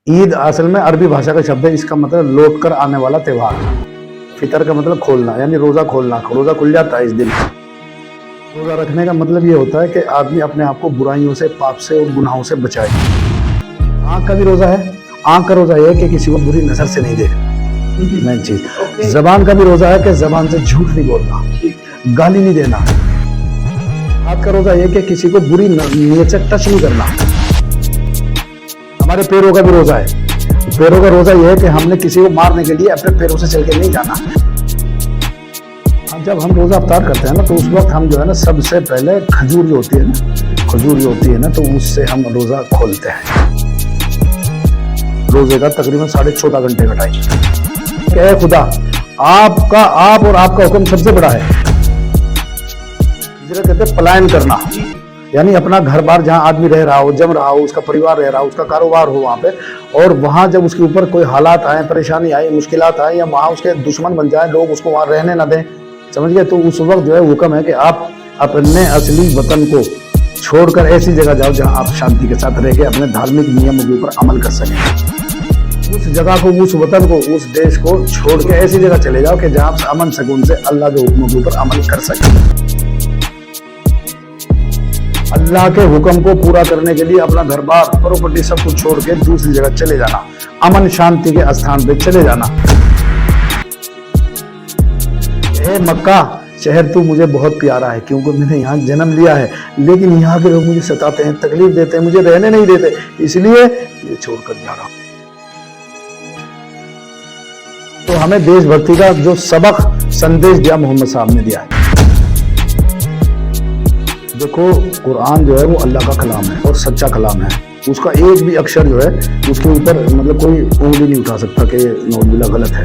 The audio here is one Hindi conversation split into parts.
ईद असल में अरबी भाषा का शब्द है। इसका मतलब लौट कर आने वाला त्यौहार। फितर का मतलब खोलना, यानी रोजा खोलना। रोजा खुल जाता है इस दिन। रोजा रखने का मतलब ये होता है कि आदमी अपने आप को बुराइयों से, पाप से और गुनाहों से बचाए। आंख का भी रोजा है। आंख का रोजा है कि किसी को बुरी नजर से नहीं देखना, मेन चीज। जबान का भी रोजा है कि जबान से झूठ नहीं बोलना, गाली नहीं देना। हाथ का रोजा है कि किसी को बुरी नीयत से टच नहीं करना। हमारे पैरों का भी रोजा है। पैरों का रोजा यह है कि हमने किसी को मारने के लिए अपने पैरों से चल के नहीं जाना। जब हम रोजा अफ्तार करते हैं ना, तो उस वक्त हम जो है ना, सबसे पहले खजूर जो होती है ना, तो उससे हम रोजा खोलते हैं। रोजे का तकरीबन 14.5 घंटे का टाइम। क्या है खुदा, आप और आपका हुक्म सबसे बड़ा है। जिसे कहते हैं पलायन करना, यानी अपना घर बार जहां आदमी रह रहा हो, जम रहा हो, उसका परिवार रह रहा हो, उसका कारोबार हो वहां पे, और वहां जब उसके ऊपर कोई हालात आए, परेशानी आए, मुश्किलात आए, या वहां उसके दुश्मन बन जाए, लोग उसको वहां रहने ना दें, समझ गए, तो उस वक्त जो है हुक्म है कि आप अपने असली वतन को छोड़कर ऐसी जगह जाओ जहां आप शांति के साथ रह के अपने धार्मिक नियमों के ऊपर अमल कर सकें। उस जगह को, उस वतन को, उस देश को छोड़ के ऐसी जगह चले जाओ कि जहां आप अमन सुकून से अल्लाह के हुक्मों के ऊपर अमल कर सकें। अल्लाह के हुक्म को पूरा करने के लिए अपना घर बार, प्रॉपर्टी सब कुछ छोड़ के दूसरी जगह चले जाना, अमन शांति के स्थान पे चले जाना। ए मक्का शहर, तू मुझे बहुत प्यारा है, क्योंकि मैंने यहाँ जन्म लिया है, लेकिन यहाँ के लोग मुझे सताते हैं, तकलीफ देते हैं, मुझे रहने नहीं देते, इसलिए ये छोड़कर जा रहा हूं। तो हमें देशभक्ति का जो सबक संदेश दिया मोहम्मद साहब ने दिया है। देखो, कुरान जो है वो अल्लाह का कलाम है और सच्चा कलाम है। उसका एक भी अक्षर जो है उसके ऊपर मतलब कोई उंगली नहीं उठा सकता कि नौजुबिल्लाह गलत है।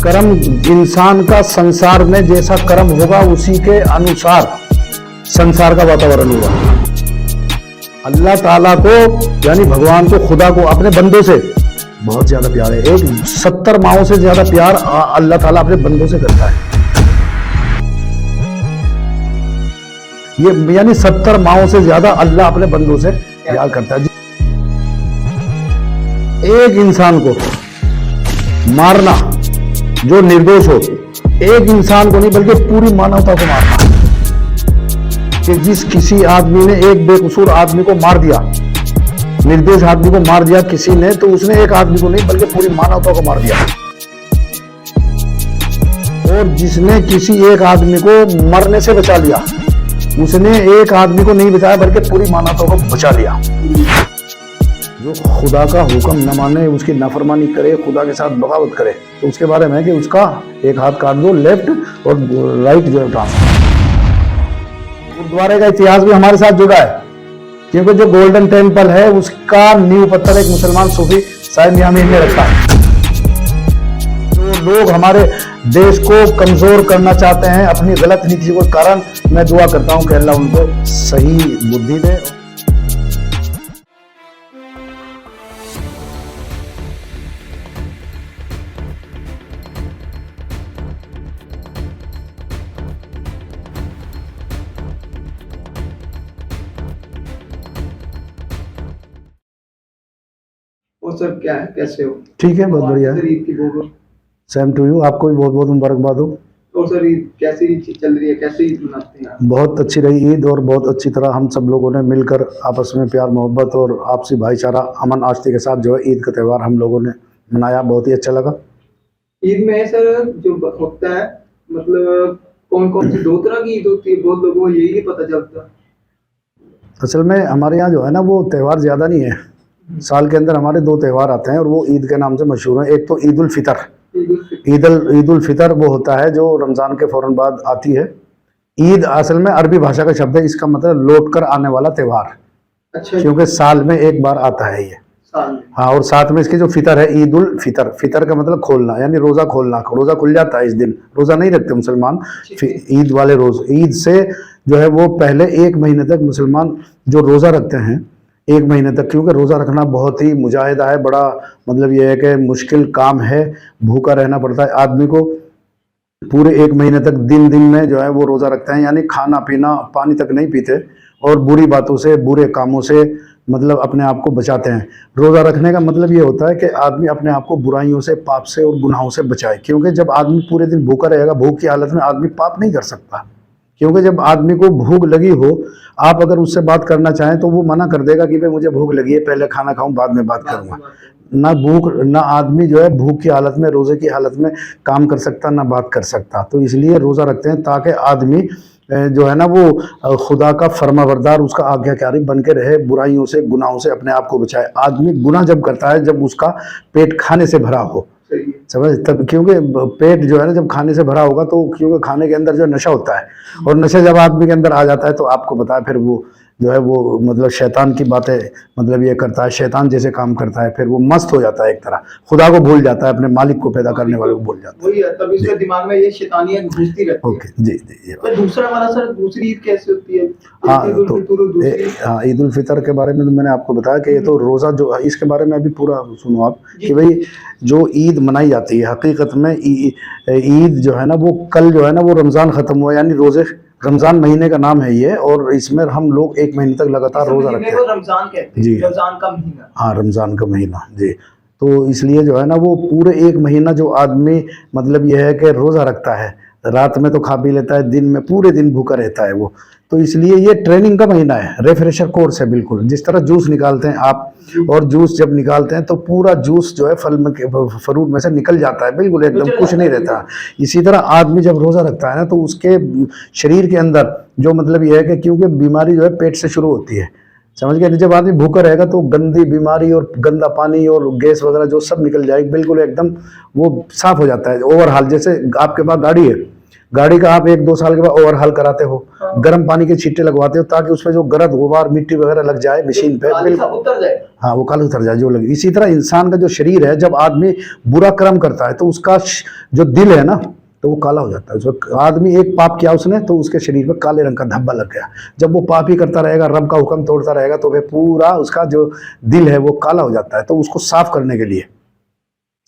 कर्म इंसान का संसार में जैसा कर्म होगा, उसी के अनुसार संसार का वातावरण होगा। अल्लाह ताला को, यानी भगवान को, खुदा को अपने बंदों से बहुत ज्यादा प्यार है। एक 70 माओं से ज्यादा प्यार अल्लाह ताला अपने बंदों से करता है। ये यानी 70 माओं से ज्यादा अल्लाह अपने बंदों से प्यार करता है। एक इंसान को मारना जो निर्दोष हो, एक इंसान को नहीं बल्कि पूरी मानवता को मारना, कि जिस किसी आदमी ने एक बेकसूर आदमी को मार दिया, निर्दोष आदमी को मार दिया किसी ने, तो उसने एक आदमी को नहीं बल्कि पूरी मानवता को मार दिया। और जिसने किसी एक आदमी को मरने से बचा लिया, उसने एक आदमी को नहीं बचाया बल्कि पूरी मानवता को बचा लिया। जो खुदा का हुक्म न माने, उसकी नाफरमानी करे, खुदा के साथ बगावत करे, तो उसके बारे में है कि उसका एक हाथ काट दो, लेफ्ट और राइट जो है उठा। गुरुद्वारे का इतिहास भी हमारे साथ जुड़ा है, क्योंकि जो गोल्डन टेम्पल है उसका नींव पत्थर एक मुसलमान सूफी साहिब मियां मीर ने रखा है। लोग हमारे देश को कमजोर करना चाहते हैं अपनी गलत नीतियों के कारण। मैं दुआ करता हूं कि अल्लाह उनको सही बुद्धि दे। और सर क्या है, कैसे हो? ठीक है, बहुत बढ़िया है। ईद की बहुत सेम टू यू, आपको भी बहुत बहुत मुबारकबाद हो। और सर ईद कैसी ईद चल रही है, कैसे ईद मनाते हैं आप? बहुत अच्छी रही ईद, और बहुत अच्छी तरह हम सब लोगों ने मिलकर आपस में प्यार मोहब्बत और आपसी भाईचारा, अमन आस्थे के साथ जो है ईद का त्यौहार हम लोगों ने मनाया। बहुत ही अच्छा लगा। ईद में सर जो होता है, मतलब कौन कौन सी 2 तरह की ईद होती है, बहुत लोगों को यही नहीं पता चलता। असल में हमारे यहाँ जो है ना, वो त्यौहार ज़्यादा नहीं है। साल के अंदर हमारे 2 त्यौहार आते हैं और वो ईद के नाम से मशहूर हैं। एक तो ईद उल फितर। ईद उल फितर वो होता है जो रमज़ान के फौरन बाद आती है। ईद असल में अरबी भाषा का शब्द है। इसका मतलब लौट कर आने वाला त्यौहार। अच्छा, क्योंकि साल में एक बार आता है ये। हाँ, और साथ में इसकी जो फितर है, ईद उल फितर। फितर का मतलब खोलना, यानी रोजा खोलना। रोजा खुल जाता है इस दिन। रोजा नहीं रखते मुसलमान ईद वाले रोज। ईद से जो है वो पहले 1 महीने तक मुसलमान जो रोजा रखते हैं, 1 महीने तक, क्योंकि रोजा रखना बहुत ही मुजाहिदा है, बड़ा मतलब ये है कि मुश्किल काम है। भूखा रहना पड़ता है आदमी को पूरे 1 महीने तक। दिन दिन में जो है वो रोजा रखते हैं, यानी खाना पीना पानी तक नहीं पीते, और बुरी बातों से, बुरे कामों से मतलब अपने आप को बचाते हैं। रोज़ा रखने का मतलब ये होता है कि आदमी अपने आप को बुराइयों से, पाप से और गुनाहों से बचाए, क्योंकि जब आदमी पूरे दिन भूखा रहेगा, भूख की हालत में आदमी पाप नहीं कर सकता। क्योंकि जब आदमी को भूख लगी हो, आप अगर उससे बात करना चाहें तो वो मना कर देगा कि भाई मुझे भूख लगी है, पहले खाना खाऊं बाद में बात करूंगा। ना आदमी जो है भूख की हालत में, रोज़े की हालत में काम कर सकता, ना बात कर सकता। तो इसलिए रोज़ा रखते हैं ताकि आदमी जो है ना वो खुदा का फरमाबरदार, उसका आज्ञाकारी बन के रहे, बुराइयों से, गुनाहों से अपने आप को बचाए। आदमी गुनाह जब करता है जब उसका पेट खाने से भरा हो, समझ, तब, क्योंकि पेट जो है ना जब खाने से भरा होगा तो क्योंकि खाने के अंदर जो नशा होता है, और नशा जब आदमी के अंदर आ जाता है तो आपको पता है फिर वो जो है वो मतलब शैतान की बातें मतलब ये करता है, शैतान जैसे काम करता है, फिर वो मस्त हो जाता है, एक तरह खुदा को भूल जाता है, अपने मालिक को पैदा करने वाले को भूल जाता है। वही है, तभी उसके दिमाग में ये शैतानियां घुसती रहती है। ओके जी जी। तो दूसरा हमारा सर, दूसरी ईद कैसे होती है? हाँ ईद उल तो फितर और दूसरी ईद? हाँ, ईद उल फितर के बारे में तो मैंने आपको बताया कि ये तो रोज़ा जो, इसके बारे में अभी पूरा सुनो आप कि भाई जो ईद मनाई जाती है हकीकत में ईद जो है ना वो कल जो है ना वो रमज़ान ख़त्म हुआ, यानी रोज़े रमज़ान महीने का नाम है ये, और इसमें हम लोग 1 महीने तक लगातार रोज़ा रखते हैं। रमज़ान कहते हैं जी, रमज़ान का महीना। हाँ रमज़ान का महीना जी। तो इसलिए जो है ना वो पूरे 1 महीना जो आदमी मतलब यह है कि रोज़ा रखता है, रात में तो खा पी लेता है, दिन में पूरे दिन भूखा रहता है वो। तो इसलिए ये ट्रेनिंग का महीना है, रेफ्रेशर कोर्स है बिल्कुल। जिस तरह जूस निकालते हैं आप, और जूस जब निकालते हैं तो पूरा जूस जो है फल में, फ्रूट में से निकल जाता है, बिल्कुल एकदम कुछ नहीं रहता। इसी तरह आदमी जब रोज़ा रखता है ना तो उसके शरीर के अंदर जो मतलब ये है कि क्योंकि बीमारी जो है पेट से शुरू होती है, समझ गए। जब आदमी भूखा रहेगा तो गंदी बीमारी और गंदा पानी और गैस वगैरह जो सब निकल जाएगी, बिल्कुल एकदम वो साफ हो जाता है। ओवरहाल, जैसे आपके पास गाड़ी है, गाड़ी का आप 1-2 साल के बाद ओवरहाल कराते हो, गर्म पानी के छींटे लगवाते हो ताकि उसमें जो गरद गुबार मिट्टी वगैरह लग जाए मशीन पे, बिल्कुल उतर जाए, हाँ वो काल उतर जाए जो लगे। इसी तरह इंसान का जो शरीर है, जब आदमी बुरा कर्म करता है तो उसका जो दिल है ना तो वो काला हो जाता है। उसको आदमी एक पाप किया उसने तो उसके शरीर में काले रंग का धब्बा लग गया। जब वो पाप ही करता रहेगा, रब का हुक्म तोड़ता रहेगा, तो वह पूरा उसका जो दिल है वो काला हो जाता है। तो उसको साफ करने के लिए,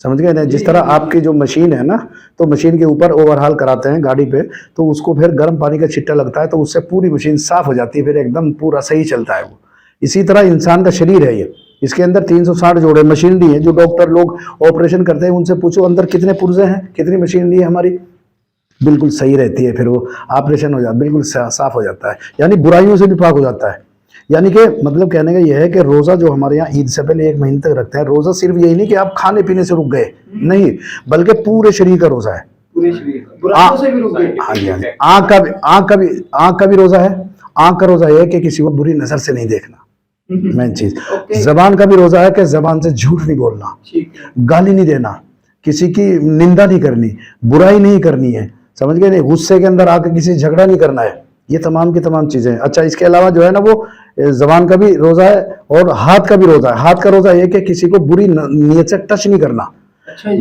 समझ गए ना, जिस तरह आपकी जो मशीन है ना, तो मशीन के ऊपर ओवरहाल कराते हैं गाड़ी पे, तो उसको फिर गर्म पानी का छिट्टा लगता है तो उससे पूरी मशीन साफ हो जाती है, फिर एकदम पूरा सही चलता है वो। इसी तरह इंसान का शरीर है ये, इसके अंदर 360 जोड़े मशीनरी है। जो डॉक्टर लोग ऑपरेशन करते हैं उनसे पूछो अंदर कितने पुर्जे हैं, कितनी मशीनरी है हमारी, बिल्कुल सही रहती है, फिर वो ऑपरेशन हो जाता है, बिल्कुल साफ हो जाता है, यानी बुराइयों से भी पाक हो जाता है। यानी कि मतलब कहने का यह है कि रोज़ा जो हमारे यहाँ ईद से पहले 1 महीने तक रखते हैं, रोज़ा सिर्फ यही नहीं कि आप खाने पीने से रुक गए, नहीं, बल्कि पूरे शरीर का रोज़ा है, पूरे शरीर का, बुराइयों से भी रुक गए। हाँ जी हाँ जी। आँख का भी रोज़ा है। आँख का रोज़ा यह है कि किसी को बुरी नज़र से नहीं देखना, मेन चीज। जबान का भी रोज़ा है कि जबान से झूठ नहीं बोलना, गाली नहीं देना, किसी की निंदा नहीं करनी, बुराई नहीं करनी है, समझ गए नहीं, गुस्से के अंदर आकर किसी से झगड़ा नहीं करना है, ये तमाम की तमाम चीजें हैं। अच्छा, इसके अलावा जो है ना वो जबान का भी रोज़ा है और हाथ का भी रोज़ा है। हाथ का रोज़ा ये कि किसी को बुरी नीयत से टच नहीं करना,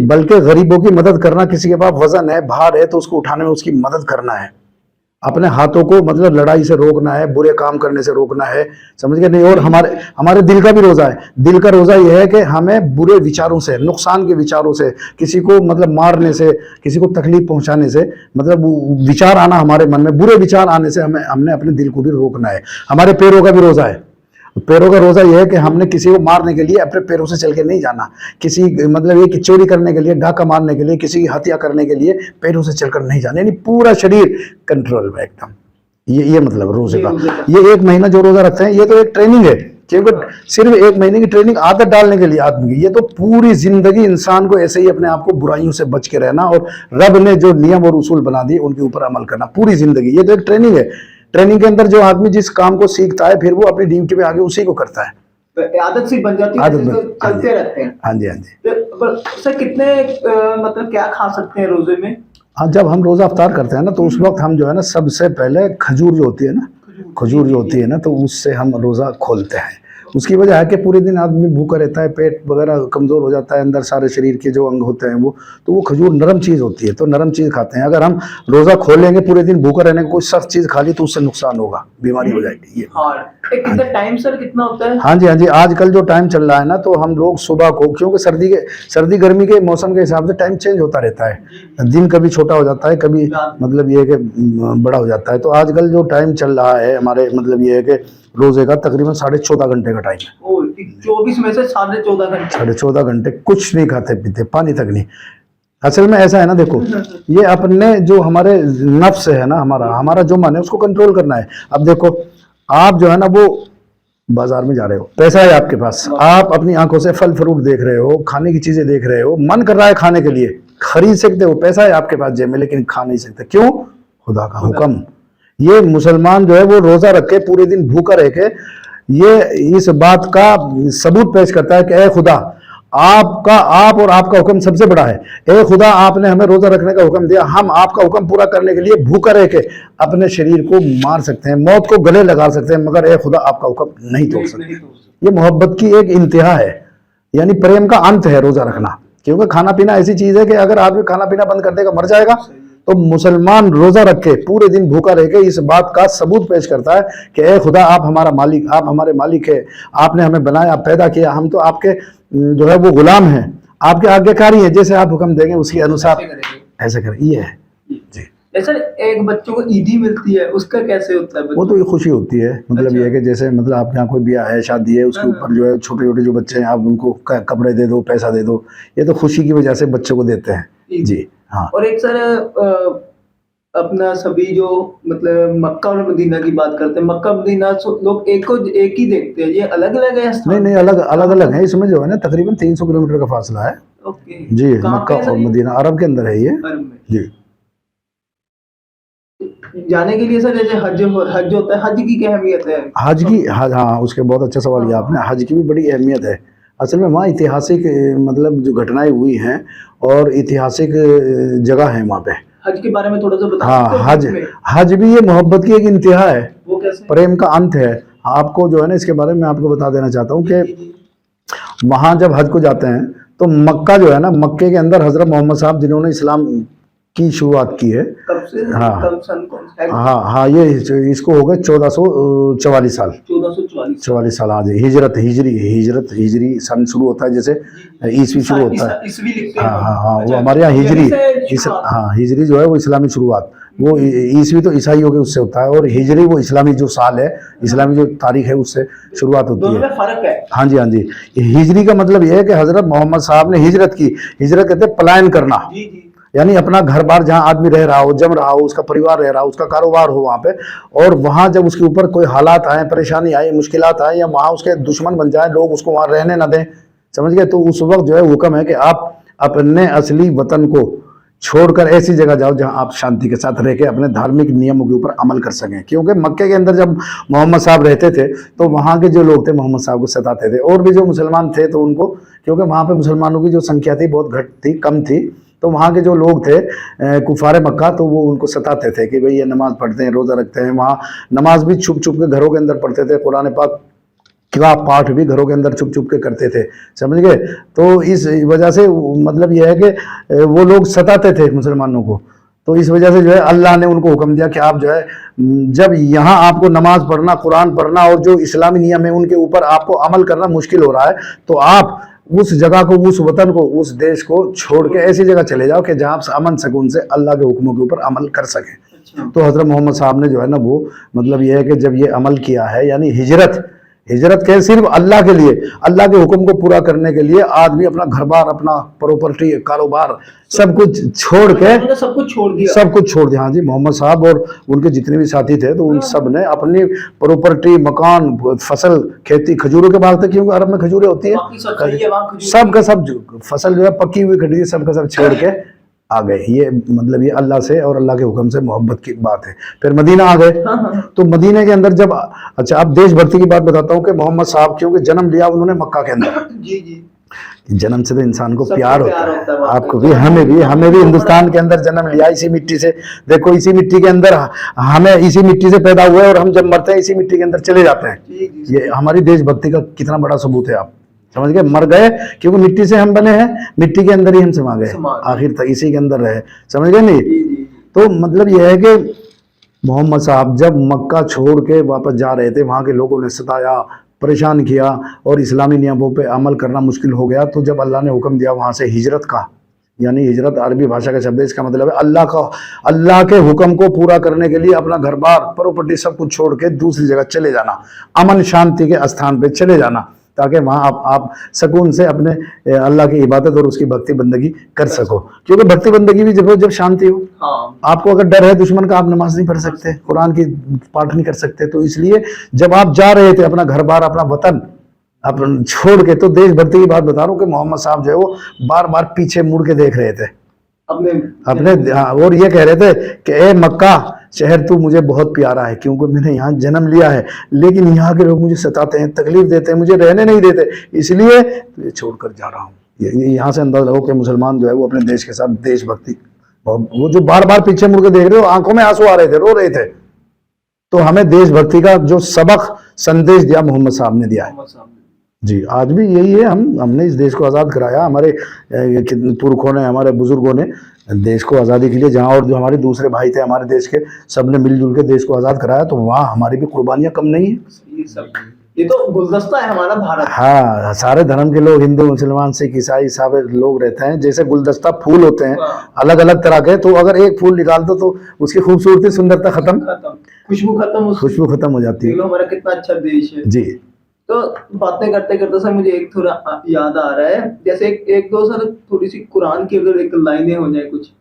बल्कि गरीबों की मदद करना। किसी के पास वजन है, भार है, तो उसको उठाने में उसकी मदद करना है। अपने हाथों को मतलब लड़ाई से रोकना है, बुरे काम करने से रोकना है, समझ गए नहीं। और हमारे दिल का भी रोज़ा है। दिल का रोज़ा यह है कि हमें बुरे विचारों से, नुकसान के विचारों से, किसी को मतलब मारने से, किसी को तकलीफ पहुंचाने से, मतलब विचार आना हमारे मन में, बुरे विचार आने से हमने अपने दिल को भी रोकना है। हमारे पैरों का भी रोज़ा है। पैरों का रोज़ा यह है कि हमने किसी को मारने के लिए अपने पैरों से चल के नहीं जाना, किसी मतलब ये कि चोरी करने के लिए, डाका मारने के लिए, किसी की हत्या करने के लिए पैरों से चलकर नहीं जाना, यानी पूरा शरीर कंट्रोल में एकदम। ये मतलब रोज़े का। ये 1 महीना जो रोज़ा रखते हैं ये तो एक ट्रेनिंग है, क्योंकि सिर्फ 1 महीने की ट्रेनिंग आदत डालने के लिए आदमी की, ये तो पूरी जिंदगी इंसान को ऐसे ही अपने आप को बुराइयों से बच के रहना और रब ने जो नियम और उसूल बना दिए उनके ऊपर अमल करना पूरी जिंदगी। ये तो एक ट्रेनिंग है। ट्रेनिंग के अंदर जो आदमी जिस काम को सीखता है फिर वो अपनी ड्यूटी पे आगे उसी को करता है, तो आदत सी बन जाती है, चलते रहते हैं। हाँ जी हाँ जी। तो सर कितने मतलब क्या खा सकते हैं रोजे में? हाँ, जब हम रोज़ा अफ्तार करते हैं ना तो उस वक्त हम जो है ना सबसे पहले खजूर जो होती है ना, खजूर जो होती है ना, तो उससे हम रोज़ा खोलते हैं। उसकी वजह है कि पूरे दिन आदमी भूखा रहता है, पेट वगैरह कमज़ोर हो जाता है, अंदर सारे शरीर के जो अंग होते हैं वो, तो वो खजूर नरम चीज़ होती है, तो नरम चीज़ खाते हैं। अगर हम रोज़ा खोलेंगे पूरे दिन भूखा रहने का, कोई सख्त चीज़ खा ली तो उससे नुकसान होगा, बीमारी हो जाएगी। ये कितना टाइम सर कितना होता है? हाँ जी हाँ जी। आजकल जो टाइम चल रहा है ना, तो हम लोग सुबह को, क्योंकि सर्दी गर्मी के मौसम के हिसाब से टाइम चेंज होता रहता है, दिन कभी छोटा हो जाता है, कभी मतलब ये है कि बड़ा हो जाता है। तो आजकल जो टाइम चल रहा है हमारे, मतलब ये है कि रोजे का तकरीबन 14.5 घंटे का टाइम है। ओ 24 में से 14.5 घंटे। 14.5 घंटे कुछ नहीं खाते पीते, पानी तक नहीं। असल में ऐसा है ना, देखो ये अपने जो हमारे नफ्स है ना, हमारा जो मन है उसको कंट्रोल करना है। अब देखो आप जो है ना वो बाजार में जा रहे हो, पैसा है आपके पास, आप अपनी आंखों से फल फ्रूट देख रहे हो, खाने की चीजें देख रहे हो, मन कर रहा है खाने के लिए, खरीद सकते हो, पैसा है आपके पास जेब में, लेकिन खा नहीं सकते। क्यों? खुदा का हुक्म। ये मुसलमान जो है वो रोजा रख के पूरे दिन भूखा रह के ये इस बात का सबूत पेश करता है कि ए खुदा, आप और आपका हुक्म सबसे बड़ा है। ए खुदा, आपने हमें रोजा रखने का हुक्म दिया, हम आपका हुक्म पूरा करने के लिए भूखा रह के अपने शरीर को मार सकते हैं, मौत को गले लगा सकते हैं, मगर ए खुदा आपका हुक्म नहीं तोड़ सकते। ये मोहब्बत की एक इंतहा है, यानी प्रेम का अंत है रोजा रखना। क्योंकि खाना पीना ऐसी चीज है कि अगर आदमी खाना पीना बंद कर देगा मर जाएगा। तो मुसलमान रोजा रख के पूरे दिन भूखा रह के इस बात का सबूत पेश करता है कि ए खुदा, आप हमारा मालिक, आप हमारे मालिक है, आपने हमें बनाया, पैदा किया, हम तो आपके जो है वो गुलाम हैं, आपके आज्ञाकारी हैं, जैसे आप हुक्म देंगे उसके अनुसार ऐसे करें। ये है जी। जैसे एक बच्चों को ईदी मिलती है, उसका कैसे होता है? वो तो ये खुशी होती है, मतलब ये है कि जैसे मतलब आपके यहाँ कोई ब्याह है, शादी है, उसके ऊपर जो है छोटे छोटे जो बच्चे हैं आप उनको कपड़े दे दो, पैसा दे दो, ये तो खुशी की वजह से बच्चों को देते हैं जी। हाँ, और एक सर अपना सभी जो मतलब मक्का और मदीना की बात करते हैं, मक्का मदीना लोग एक ही देखते हैं, ये अलग अलग है? नहीं, अलग अलग है। इसमें जो है ना तकरीबन 300 किलोमीटर का फासला है। ओके जी, मक्का और मदीना अरब के अंदर है ये जी। जाने के लिए सर जैसे हज होता है, हज की क्या अहमियत है? हाँ, उसके बहुत अच्छा सवाल किया आपने। हज की भी बड़ी अहमियत है। असल में वहाँ ऐतिहासिक मतलब जो घटनाएं हुई हैं और ऐतिहासिक जगह है वहाँ पे। हज के बारे में थोड़ा सा बताओ। हाँ, हज भी ये मोहब्बत की एक इंतहा है, वो कैसे? प्रेम का अंत है। आपको जो है ना इसके बारे में आपको बता देना चाहता हूँ कि वहाँ जब हज को जाते हैं तो मक्का जो है ना, मक्के के अंदर हजरत मोहम्मद साहब जिन्होंने इस्लाम की शुरुआत की है। कब से? हाँ कब सन कौन सा है? हाँ, ये इसको हो गए 1444 साल। 1444 साल। हाँ जी, हिजरी सन शुरू होता है, जैसे ईसवी शुरू होता है। ईसवी लिखते हैं। हाँ, वो हमारे यहाँ हिजरी, हाँ हिजरी जो है वो इस्लामी शुरुआत, वो ईसवी तो ईसाइयों के उससे होता है, और हिजरी वो इस्लामी जो साल है, इस्लामी जो तारीख है उससे शुरुआत होती है। फर्क है। हाँ जी। हिजरी का मतलब यह है कि हजरत मोहम्मद साहब ने हिजरत की। हिजरत कहते हैं पलायन करना, यानी अपना घर बार जहाँ आदमी रह रहा हो, जम रहा हो, उसका परिवार रह रहा हो, उसका कारोबार हो वहाँ पे, और वहाँ जब उसके ऊपर कोई हालात आए, परेशानी आए, मुश्किलात आए, या वहाँ उसके दुश्मन बन जाए, लोग उसको वहाँ रहने ना दें, समझ गए, तो उस वक्त जो है हुक्म है कि आप अपने असली वतन को छोड़कर ऐसी जगह जाओ जहां आप शांति के साथ रह के अपने धार्मिक नियमों के ऊपर अमल कर सकें। क्योंकि मक्के के अंदर जब मोहम्मद साहब रहते थे तो वहाँ के जो लोग थे मोहम्मद साहब को सताते थे, और भी जो मुसलमान थे तो उनको, क्योंकि वहाँ पे मुसलमानों की जो संख्या थी बहुत घट थी, कम थी, तो वहाँ के जो लोग थे कुफारे मक्का, तो वो उनको सताते थे कि भाई ये नमाज पढ़ते हैं, रोज़ा रखते हैं। वहाँ नमाज भी छुप छुप के घरों के अंदर पढ़ते थे, कुरान पाक का पाठ भी घरों के अंदर छुप छुप के करते थे, समझ गए। तो इस वजह से मतलब यह है कि वो लोग सताते थे मुसलमानों को, तो इस वजह से जो है अल्लाह ने उनको हुक्म दिया कि आप जो है जब यहाँ आपको नमाज पढ़ना, कुरान पढ़ना और जो इस्लामी नियम है उनके ऊपर आपको अमल करना मुश्किल हो रहा है, तो आप उस जगह को, उस वतन को, उस देश को छोड़ के ऐसी जगह चले जाओ कि जहाँ आप अमन सुकून से अल्लाह के हुक्मों के ऊपर अमल कर सकें। तो हजरत मोहम्मद साहब ने जो है ना वो मतलब ये है कि जब ये अमल किया है, यानी हिजरत के सिर्फ अल्लाह के लिए, अल्लाह के हुक्म को पूरा करने के लिए आदमी अपना घर बार, अपना प्रॉपर्टी, कारोबार सब कुछ छोड़ के, सब कुछ छोड़ दिया। हाँ जी, मोहम्मद साहब और उनके जितने भी साथी थे तो उन सब ने अपनी प्रॉपर्टी, मकान, फसल, खेती, खजूरों के बाग थे, क्योंकि अरब में खजूरें होती है, सब का सब फसल जो है पकी हुई खड़ी, सब का सब छोड़ के आ गए। ये मतलब ये अल्लाह से और अल्लाह के हुक्म से मोहब्बत की बात है। फिर मदीना आ गए। तो मदीने के अंदर जब, अच्छा अब देशभक्ति की बात बताता हूँ कि मोहम्मद साहब क्योंकि जन्म लिया उन्होंने मक्का के अंदर, जन्म से तो इंसान को प्यार होता है, आपको भी, हमें भी हिंदुस्तान के अंदर जन्म लिया, इसी मिट्टी से। देखो इसी मिट्टी के अंदर हमें, इसी मिट्टी से पैदा हुए, और हम जब मरते हैं इसी मिट्टी के अंदर चले जाते हैं। ये हमारी देशभक्ति का कितना बड़ा सबूत है, आप समझ गए। मर गए क्योंकि मिट्टी से हम बने हैं, मिट्टी के अंदर ही हम समा गए, आखिर तक इसी के अंदर रहे, समझ गए नहीं। तो मतलब यह है कि मोहम्मद साहब जब मक्का छोड़ के वापस जा रहे थे, वहाँ के लोगों ने सताया, परेशान किया, और इस्लामी नियमों पे अमल करना मुश्किल हो गया। तो जब अल्लाह ने हुक्म दिया वहाँ से हिजरत का, यानी हिजरत अरबी भाषा का शब्द है, इसका मतलब है अल्लाह के हुक्म को पूरा करने के लिए अपना घर बार प्रॉपर्टी सब कुछ छोड़ के दूसरी जगह चले जाना, अमन शांति के स्थान पे चले जाना, ताकि वहां आप सुकून से अपने अल्लाह की इबादत और उसकी भक्ति बंदगी कर सको। क्योंकि भक्ति बंदगी भी जब शांति हो। हाँ। आपको अगर डर है दुश्मन का, आप नमाज नहीं पढ़ सकते, कुरान की पाठ नहीं कर सकते। तो इसलिए जब आप जा रहे थे अपना घर बार अपना वतन अपन छोड़ के, तो देशभक्ति की बात बता रहा हूँ कि मोहम्मद साहब जो है वो बार बार पीछे मुड़ के देख रहे थे अपने और ये कह रहे थे कि ए मक्का शहर तू मुझे बहुत प्यारा है, क्योंकि मैंने यहाँ जन्म लिया है, लेकिन यहाँ के लोग मुझे सताते हैं, तकलीफ देते हैं, मुझे रहने नहीं देते, इसलिए तुझे छोड़कर जा रहा हूँ। ये यहाँ से अंदाजा हो कि मुसलमान जो है वो अपने देश के साथ देशभक्ति, वो जो बार बार पीछे मुड़ के देख रहे हो, आंखों में आंसू आ रहे थे, रो रहे थे। तो हमें देशभक्ति का जो सबक संदेश दिया मोहम्मद साहब ने दिया है जी, आज भी यही है। हमने इस देश को आज़ाद कराया, हमारे पुरखों ने, हमारे बुजुर्गों ने देश को आज़ादी के लिए, जहाँ और जो हमारे दूसरे भाई थे हमारे देश के, सबने मिलजुल के देश को आज़ाद कराया, तो वहाँ हमारी भी कुर्बानियाँ कम नहीं है। ये तो गुलदस्ता है हमारा भारत। हाँ, सारे धर्म के लोग, हिंदू मुसलमान सिख ईसाई सब लोग रहते हैं, जैसे गुलदस्ता फूल होते हैं अलग अलग तरह के, तो अगर एक फूल निकाल दो तो उसकी खूबसूरती सुंदरता खत्म, खुशबू खत्म हो जाती है। हमारा कितना अच्छा देश है जी। तो बातें करते करते सर मुझे एक थोड़ा याद आ रहा है, जैसे एक दो सर थोड़ी सी कुरान की अगर एक लाइनें हो जाए कुछ,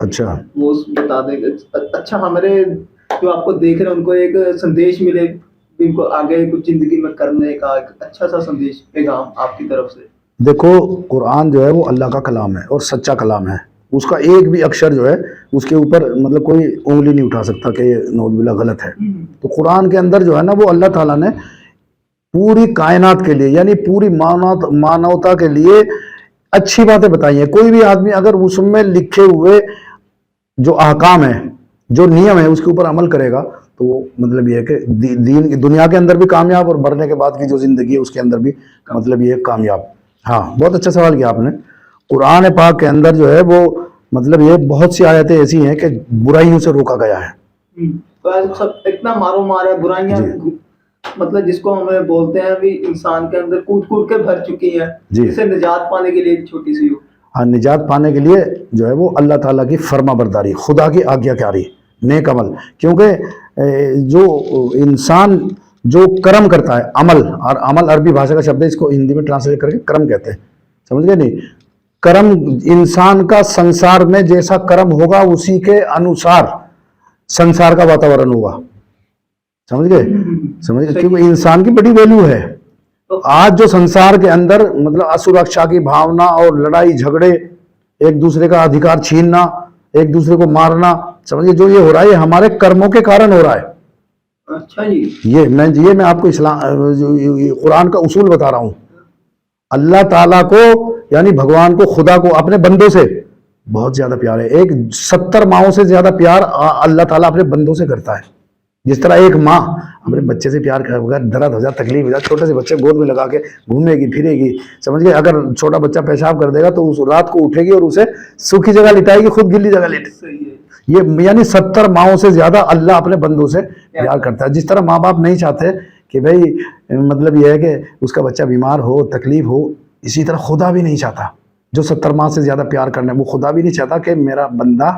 अच्छा वो बता देंगे। अच्छा, हमारे जो आपको देख रहे हैं उनको एक संदेश मिले, इनको आगे कुछ जिंदगी में करने का एक अच्छा सा संदेश, पैगाम आपकी तरफ से। देखो, कुरान जो है वो अल्लाह का कलाम है और सच्चा कलाम है, उसका एक भी अक्षर जो है उसके ऊपर मतलब कोई उंगली नहीं उठा सकता कि ये नौजुबिल्लाह गलत है। तो कुरान के अंदर जो है ना वो अल्लाह ताला ने पूरी कायनात के लिए, यानी पूरी मानवता के लिए अच्छी बातें बताई हैं। कोई भी आदमी अगर उसमें लिखे हुए जो अहकाम है, जो नियम है, उसके ऊपर अमल करेगा, तो मतलब ये है कि दीन की दुनिया के अंदर भी कामयाब और मरने के बाद की जो जिंदगी है उसके अंदर भी मतलब ये कामयाब। हाँ, बहुत अच्छा सवाल किया आपने। कुरान पाक के अंदर जो है वो मतलब ये बहुत सी आयतें ऐसी हैं कि बुराइयों से रोका गया है। तो सब इतना मारो मार है, बुराइयां मतलब जिसको हमें बोलते हैं अभी इंसान के अंदर कूट कूट के भर चुकी है, जिसे निजात पाने के लिए एक छोटी सी हो। हाँ, निजात पाने के लिए जो है वो अल्लाह ताला की फर्मा बरदारी, खुदा की आज्ञाकारी, नेक अमल। क्योंकि जो इंसान जो कर्म करता है, अमल, और अमल अरबी भाषा का शब्द है, इसको हिंदी में ट्रांसलेट करके कर्म कहते हैं, समझ गए नहीं? कर्म इंसान का संसार में जैसा कर्म होगा उसी के अनुसार संसार का वातावरण होगा, समझ गए? समझ गए? क्योंकि इंसान की बड़ी वैल्यू है। आज जो संसार के अंदर मतलब असुरक्षा की भावना और लड़ाई झगड़े, एक दूसरे का अधिकार छीनना, एक दूसरे को मारना, समझिए जो ये हो रहा है ये हमारे कर्मों के कारण हो रहा है। अच्छा जी। ये मैं आपको इस्लाम कुरान का उसूल बता रहा हूँ। अल्लाह ताला को यानी भगवान को, खुदा को अपने बंदों से बहुत ज्यादा प्यार है। एक 70 माओं से ज्यादा प्यार अल्लाह ताला अपने बंदों से करता है। जिस तरह एक माँ अपने बच्चे से प्यार करेगा, दर्द हो जाए, तकलीफ हो जाए, छोटे से बच्चे गोद में लगा के घूमेगी फिरेगी, समझ गए? अगर छोटा बच्चा पेशाब कर देगा तो उस रात को उठेगी और उसे सूखी जगह लिटाएगी, खुद गिल्ली जगह लेटेगी। ये यानी 70 माओं से ज्यादा अल्लाह अपने बंदों से प्यार करता है। जिस तरह माँ बाप नहीं चाहते कि भाई मतलब यह है कि उसका बच्चा बीमार हो, तकलीफ हो, इसी तरह खुदा भी नहीं चाहता। जो 70 माह से ज्यादा प्यार करने, वो खुदा भी नहीं चाहता कि मेरा बंदा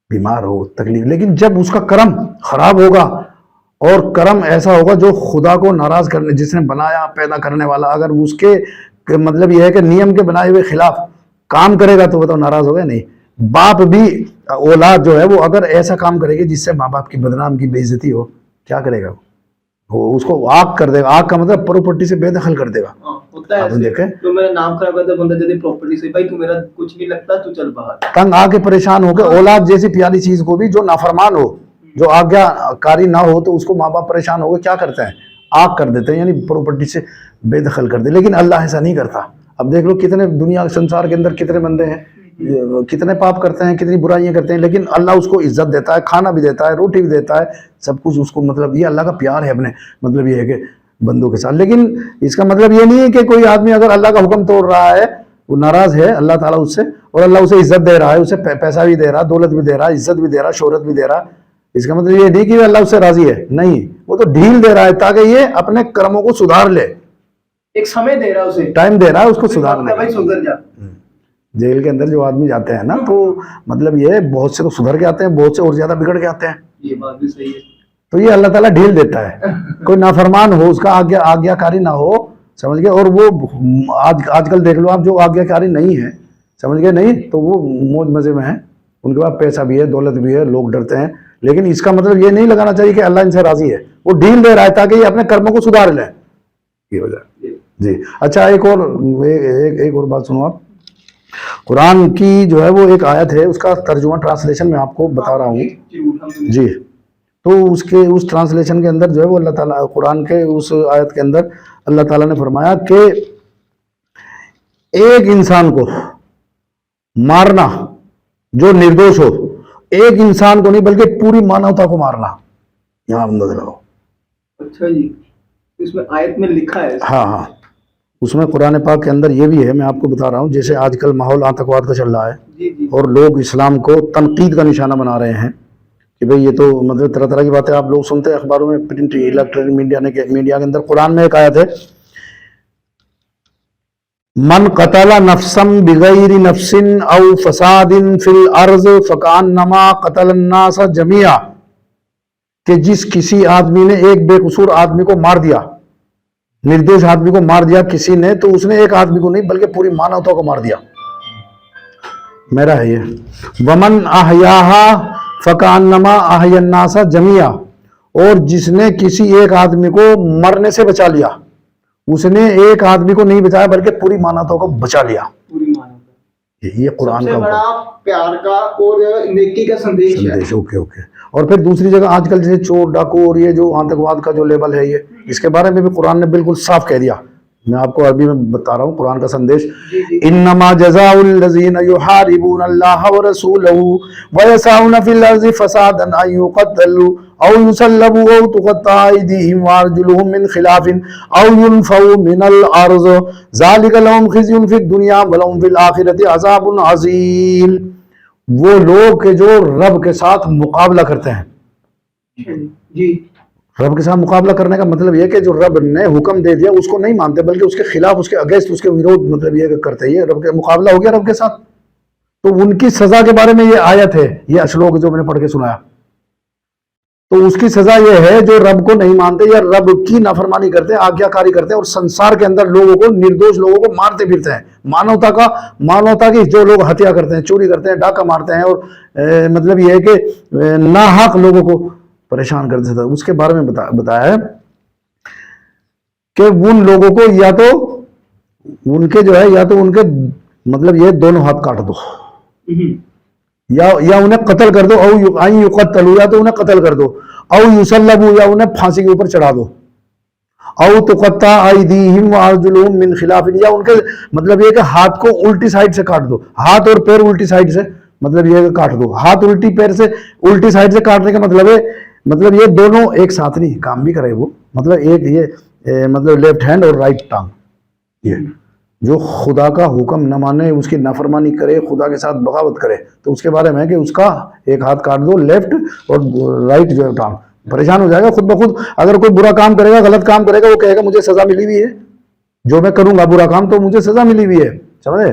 बीमार हो, तकलीफ। लेकिन जब उसका कर्म खराब होगा और कर्म ऐसा होगा जो खुदा को नाराज करने, जिसने बनाया पैदा करने वाला, अगर उसके मतलब यह है कि नियम के बनाए हुए खिलाफ काम करेगा तो बताओ नाराज होगा? नहीं। बाप भी, औलाद जो है वो अगर ऐसा काम करेगी जिससे माँ बाप की बदनाम की बेइज्जती हो, क्या करेगा वो? उसको आग कर देगा। आग का मतलब प्रॉपर्टी से बेदखल कर देगा। होता है देखे, तो मेरा नाम खराब करता बंदा जल्दी प्रॉपर्टी से, भाई तू मेरा कुछ नहीं लगता, तू चल बाहर। तंग आके परेशान हो गए। औलाद जैसी प्यारी चीज को भी जो नाफरमान हो, जो आज्ञाकारी ना हो, तो उसको माँ बाप परेशान हो गए, क्या करते हैं? आग कर देते हैं, यानी प्रॉपर्टी से बेदखल कर दे। लेकिन अल्लाह ऐसा नहीं करता। अब देख लो कितने दुनिया संसार के अंदर कितने बंदे हैं, कितने पाप करते हैं, कितनी बुराइयां करते हैं, लेकिन अल्लाह उसको इज्जत देता है, खाना भी देता है, रोटी भी देता है, सब कुछ उसको। मतलब ये अल्लाह का प्यार है अपने मतलब ये है कि बंदों के साथ। लेकिन इसका मतलब ये नहीं है कि कोई आदमी अगर अल्लाह का हुक्म तोड़ रहा है, वो नाराज है अल्लाह ताला उससे, और अल्लाह उसे इज्जत दे रहा है, उसे पैसा भी दे रहा, दौलत भी दे रहा, इज्जत भी दे रहा, शोहरत भी दे रहा। इसका मतलब ये नहीं कि अल्लाह उससे राजी है, नहीं, वो तो ढील दे रहा है ताकि ये अपने कर्मों को सुधार ले। एक समय दे रहा है, उसे टाइम दे रहा है उसको सुधारने का। सुधर जा। जेल के अंदर जो आदमी जाते हैं ना, तो मतलब ये बहुत से तो सुधर के आते हैं, बहुत से और ज्यादा बिगड़ के आते हैं। ये बात भी सही है। तो ये अल्लाह ताला ढील देता है, कोई नाफरमान हो, उसका आज्ञाकारी ना हो, समझ गए। और वो आजकल देख लो आप, जो आज्ञाकारी नहीं है, समझ गए, नहीं तो वो मौज मजे में है, उनके पास पैसा भी है, दौलत भी है, लोग डरते हैं। लेकिन इसका मतलब ये नहीं लगाना चाहिए कि अल्लाह इनसे राजी है, वो ढील दे रहा है ताकि ये अपने कर्मों को सुधार लें, ये वजह जी। अच्छा, एक और बात सुनो आप। कुरान की जो है वो एक आयत है, उसका तर्जुमा ट्रांसलेशन मैं आपको बता रहा हूँ जी। तो उसके उस ट्रांसलेशन के अंदर जो है वो अल्लाह ताला, कुरान के उस आयत के अंदर अल्लाह ताला ने फरमाया कि एक इंसान को मारना जो निर्दोष हो, एक इंसान को नहीं बल्कि पूरी मानवता को मारना, यहाँ अंदाजा लगाओ। अच्छा जी, इसमें आयत में लिखा है? हाँ हाँ, उसमें कुरान पाक के अंदर ये भी है, मैं आपको बता रहा हूँ। जैसे आजकल माहौल आतंकवाद का चल रहा है जी। और लोग इस्लाम को तनकीद का निशाना बना रहे हैं कि भाई ये तो मतलब तरह तरह की बातें आप लोग सुनते हैं अखबारों में, प्रिंट इलेक्ट्रॉनिक मीडिया के अंदर। कुरान में एक आयत है, मन कतला नफ्सम बिगैरि नफ्सिन औ फसादिन फिल अर्ज फकान्नमा कतल अन्नास जमिया, कि जिस किसी आदमी ने एक बेकसूर आदमी को मार दिया, निर्दोष आदमी को मार दिया किसी ने, तो उसने एक आदमी को नहीं बल्कि पूरी मानवता को मार दिया। मेरा है ये, वमन अहयाहा फकान्नमा अहयन्नासा जमिया, और जिसने किसी एक आदमी को मरने से बचा लिया, उसने एक आदमी को नहीं बचाया बल्कि पूरी मानवता को बचा लिया। पूरी मानवता, ये कुरान का बड़ा प्यार का और नेकी का संदेश है। Okay okay. और फिर दूसरी जगह आजकल जैसे चोर डाकू और ये जो आतंकवाद का जो लेवल है, ये इसके बारे में भी कुरान ने बिल्कुल साफ कह दिया। मैं आपको अरबी में बता रहा हूँ कुरान का संदेश। इन्नमा जज़ाउल लज़ीना युहारिबून अल्लाह व रसूलहू व यसऊन फिल अर्ज़ि फसादन अन युक़तलू औ युसल्लबू औ तुक़त्ता अयदीहिम व अर्जुलुहुम मिन खिलाफिन औ युनफ़ऊ मिनल अर्ज़ ज़ालिका लहुम ख़िज़्युन फ़िद दुनिया व लहुम फ़िल आख़िरति अज़ाबुन अज़ीम। वो लोग के जो रब के साथ मुकाबला करते हैं जी। रब के साथ मुकाबला करने का मतलब यह कि जो रब ने हुक्म दे दिया उसको नहीं मानते बल्कि उसके खिलाफ, उसके अगेंस्ट, उसके विरोध, मतलब ये करते हैं, रब के मुकाबला हो गया रब के साथ। तो उनकी सजा के बारे में ये आयत है, ये श्लोक जो मैंने पढ़ के सुनाया। तो उसकी सजा ये है जो रब को नहीं मानते या रब की नाफरमानी करते हैं, आज्ञाकारी करते हैं और संसार के अंदर लोगों को, निर्दोष लोगों को मारते फिरते हैं। मानवता की जो लोग हत्या करते हैं, चोरी करते हैं, डाका मारते हैं और मतलब ये है कि नाहक लोगों को परेशान करते थे, उसके बारे में बताया है कि उन लोगों को या तो उनके जो है, या तो उनके मतलब ये दोनों हाथ काट दो या उन्हें कत्ल कर दो, औ युक़त्तलू, या तो उन्हें कत्ल कर दो, औ युसल्लबू, या उन्हें फांसी के ऊपर चढ़ा दो, औ तुक़त्ता अयदीहिम व अर्जुलुहुम मिन खिलाफिन, या उनके मतलब ये कि हाथ को उल्टी साइड से काट दो, हाथ और पैर उल्टी साइड से, मतलब ये काट दो। हाथ उल्टी, पैर से उल्टी साइड से काटने का मतलब है, मतलब ये दोनों एक साथ नहीं काम भी करे वो, मतलब एक ये मतलब लेफ्ट हैंड और राइट टांग, ये जो खुदा का हुक्म न माने, उसकी नाफरमानी करे, खुदा के साथ बगावत करे, तो उसके बारे में है कि उसका एक हाथ काट दो, लेफ्ट और राइट जो है टांग, परेशान हो जाएगा खुद ब खुद। अगर कोई बुरा काम करेगा, गलत काम करेगा, वो कहेगा मुझे सजा मिली हुई है, जो मैं करूंगा बुरा काम तो मुझे सजा मिली हुई है, समझे।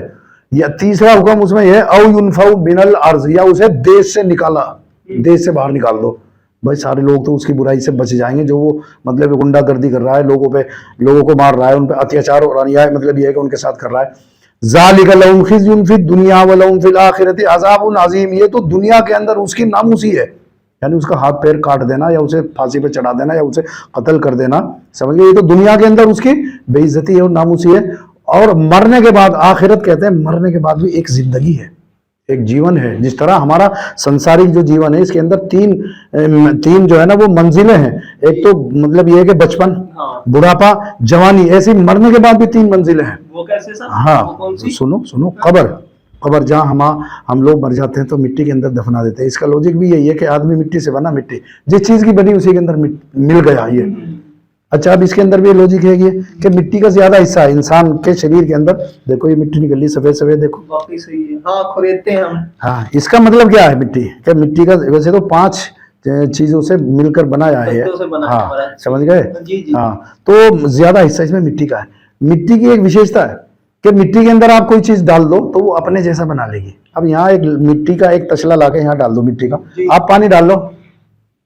या तीसरा हुक्म उसमें यह है, औ युनफ़ऊ मिनल अर्ज़, या उसे देश से निकाला, देश से बाहर निकाल दो। भाई सारे लोग तो उसकी बुराई से बच जाएंगे, जो वो मतलब गुंडागर्दी कर रहा है, लोगों को मार रहा है, उन पे अत्याचार और अन्याय मतलब ये है कि उनके साथ कर रहा है। ज़ालिका लहुम ख़िज़्युन फ़िद दुनिया व लहुम फ़िल आख़िरति अज़ाबुन अज़ीम, ये तो दुनिया के अंदर उसकी नामूसी है, यानी उसका हाथ पैर काट देना या उसे फांसी पे चढ़ा देना या उसे कत्ल कर देना, समझिए, ये तो दुनिया के अंदर उसकी बेइज्जती है और नामूसी है। और मरने के बाद, आखिरत कहते हैं मरने के बाद भी एक जिंदगी है, एक जीवन है। जिस तरह हमारा संसारिक जो जीवन है, इसके अंदर तीन जो है ना वो मंजिलें हैं। एक तो मतलब ये है कि बचपन, बुढ़ापा, जवानी, ऐसी मरने के बाद भी 3 मंजिलें हैं। वो कैसे सर? हाँ, सुनो, कब्र जहाँ हम लोग मर जाते हैं तो मिट्टी के अंदर दफना देते हैं। इसका लॉजिक भी यही है कि आदमी मिट्टी से बना, मिट्टी जिस चीज की बनी उसी के अंदर मिल गया ये। अच्छा, अब इसके अंदर भी लॉजिक है कि मिट्टी का ज्यादा हिस्सा है इंसान के शरीर के अंदर। देखो ये मिट्टी निकली सफेद सफेद, देखो वाकई सही है। हाँ, खुरेदते हैं हम। हाँ, इसका मतलब क्या है मिट्टी का वैसे तो 5 चीजों से मिलकर बनाया है। हाँ, समझ गए। हाँ, तो ज्यादा हिस्सा इसमें मिट्टी का है। मिट्टी की एक विशेषता है कि मिट्टी के अंदर आप कोई चीज डाल दो तो वो अपने जैसा बना लेगी। अब यहाँ एक मिट्टी का एक तसला लाके यहाँ डाल दो मिट्टी का, जी। आप पानी डाल लो,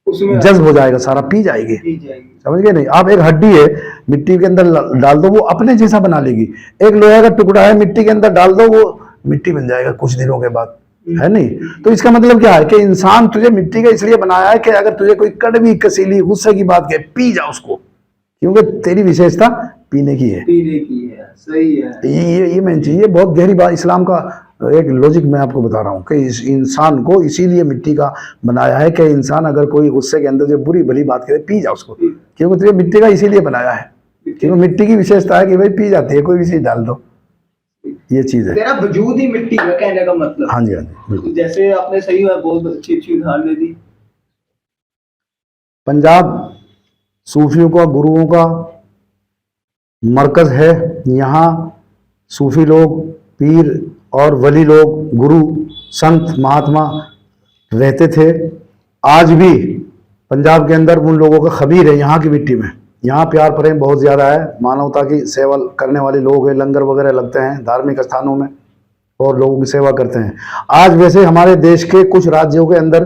उसमें जज्ब हो जाएगा सारा, पी जाएगी। पी जाएगी। समझ गए नहीं? आप एक हड्डी है मिट्टी के अंदर डाल दो, वो अपने जैसा बना लेगी। एक लोहे का टुकड़ा है मिट्टी के अंदर डाल दो, वो मिट्टी बन जाएगा कुछ दिनों के बाद, है नहीं? तो इसका मतलब क्या है कि इंसान तुझे मिट्टी का इसलिए बनाया है कि अगर तुझे कोई कड़वी कसीली गुस्से की बात कहे, पी जा उसको, क्योंकि तेरी विशेषता पीने की है। पीने की है, सही है। ये मेन चीज, ये बहुत गहरी बात, इस्लाम का एक लॉजिक मैं आपको बता रहा हूँ कि इस इंसान को इसीलिए मिट्टी का बनाया है कि इंसान अगर कोई गुस्से के अंदर जो बुरी भली बात करे, पी जा उसको, क्योंकि तुझे मिट्टी का इसीलिए बनाया है, क्योंकि मिट्टी की विशेषता है कि भाई पी जाती है, कोई भी चीज डाल दो, ये चीज है। तेरा वजूद ही मिट्टी है, कहने का मतलब। हाँ जी, हाँ जी, बिल्कुल। जैसे आपने सही बात, बहुत अच्छी अच्छी उदाहरण दे दी। पंजाब सूफियों का, गुरुओं का मरकज है। यहाँ सूफी लोग, पीर और वली लोग, गुरु संत महात्मा रहते थे। आज भी पंजाब के अंदर उन लोगों का खबीर है यहाँ की मिट्टी में। यहाँ प्यार प्रेम बहुत ज़्यादा है, मानवता की सेवा करने वाले लोग हैं, लंगर वगैरह लगते हैं धार्मिक स्थानों में और लोगों की सेवा करते हैं। आज वैसे हमारे देश के कुछ राज्यों के अंदर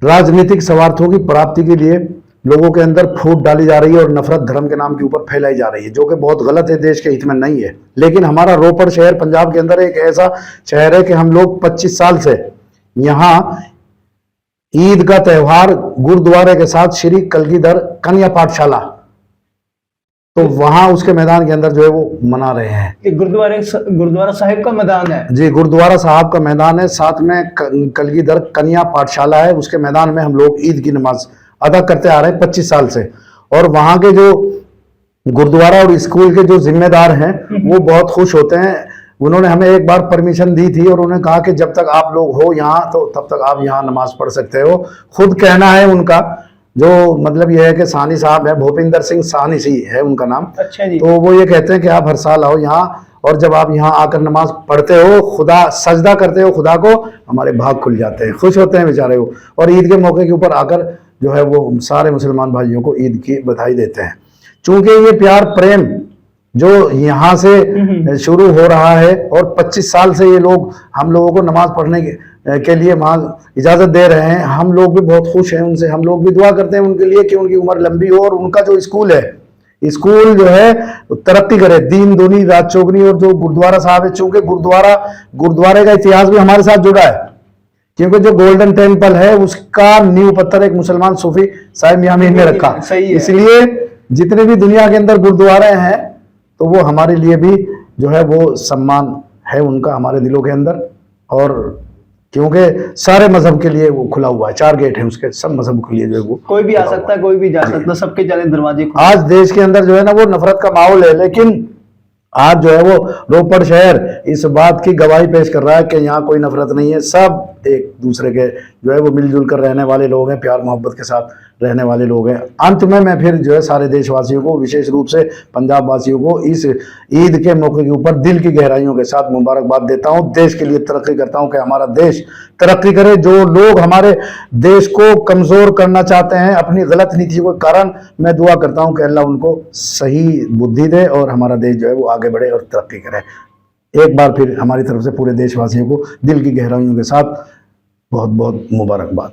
राजनीतिक स्वार्थों की प्राप्ति के लिए लोगों के अंदर फूट डाली जा रही है और नफरत धर्म के नाम के ऊपर फैलाई जा रही है, जो कि बहुत गलत है, देश के हित में नहीं है। लेकिन हमारा रोपड़ शहर पंजाब के अंदर एक ऐसा शहर है कि हम लोग 25 साल से यहाँ ईद का त्यौहार गुरुद्वारे के साथ श्री कलगीधर कन्या पाठशाला, तो वहां उसके मैदान के अंदर जो है वो मना रहे हैं। गुरुद्वारा साहिब का मैदान है जी, गुरुद्वारा साहब का मैदान है, साथ में कलगीधर कन्या पाठशाला है, उसके मैदान में हम लोग ईद की नमाज अदा करते आ रहे हैं 25 साल से। और वहां के जो गुरुद्वारा और स्कूल के जो जिम्मेदार हैं वो बहुत खुश होते हैं। उन्होंने हमें एक बार परमिशन दी थी और उन्होंने कहा कि जब तक आप लोग हो यहाँ तो तब तक आप यहाँ नमाज पढ़ सकते हो। खुद कहना है उनका, जो मतलब ये है कि साहनी साहब है, भूपिंदर सिंह साहनी सी है उनका नाम। अच्छा जी। तो वो ये कहते हैं कि आप हर साल आओ यहाँ, और जब आप यहाँ आकर नमाज पढ़ते हो, खुदा सजदा करते हो खुदा को, हमारे भाग खुल जाते हैं, खुश होते हैं बेचारे वो। और ईद के मौके के ऊपर आकर जो है वो सारे मुसलमान भाइयों को ईद की बधाई देते हैं। चूंकि ये प्यार प्रेम जो यहाँ से शुरू हो रहा है और 25 साल से ये लोग हम लोगों को नमाज पढ़ने के लिए वहाँ इजाज़त दे रहे हैं, हम लोग भी बहुत खुश हैं उनसे। हम लोग भी दुआ करते हैं उनके लिए कि उनकी उम्र लंबी हो और उनका जो स्कूल है, स्कूल जो है तरक्की करे, दीन दूनी रात चौगनी। और जो गुरुद्वारा साहब है, चूंकि गुरुद्वारे का इतिहास भी हमारे साथ जुड़ा है, क्योंकि जो गोल्डन टेम्पल है उसका नींव पत्थर एक मुसलमान सूफी साहिब मियां मीर ने रखा। इसलिए जितने भी दुनिया के अंदर गुरुद्वारे हैं तो वो हमारे लिए भी जो है वो सम्मान है उनका हमारे दिलों के अंदर। और क्योंकि सारे मजहब के लिए वो खुला हुआ है, 4 गेट है उसके, सब मजहब के लिए जो है वो कोई भी आ सकता है, कोई भी जा सकता है, सबके चले दरवाजे। आज देश के अंदर जो है ना वो नफरत का माहौल है, लेकिन आज जो है वो रोपड़ शहर इस बात की गवाही पेश कर रहा है कि यहाँ कोई नफरत नहीं है, सब एक दूसरे के जो है वो मिलजुल कर रहने वाले लोग हैं, प्यार मोहब्बत के साथ रहने वाले लोग हैं। अंत में मैं फिर जो है सारे देशवासियों को, विशेष रूप से पंजाब वासियों को इस ईद के मौके के ऊपर दिल की गहराइयों के साथ मुबारकबाद देता हूँ। देश के लिए तरक्की करता हूँ कि हमारा देश तरक्की करे। जो लोग हमारे देश को कमज़ोर करना चाहते हैं अपनी गलत नीतियों के कारण, मैं दुआ करता हूँ कि अल्लाह उनको सही बुद्धि दे और हमारा देश जो है वो आगे बढ़े और तरक्की करे। एक बार फिर हमारी तरफ से पूरे देशवासियों को दिल की गहराइयों के साथ बहुत बहुत मुबारकबाद।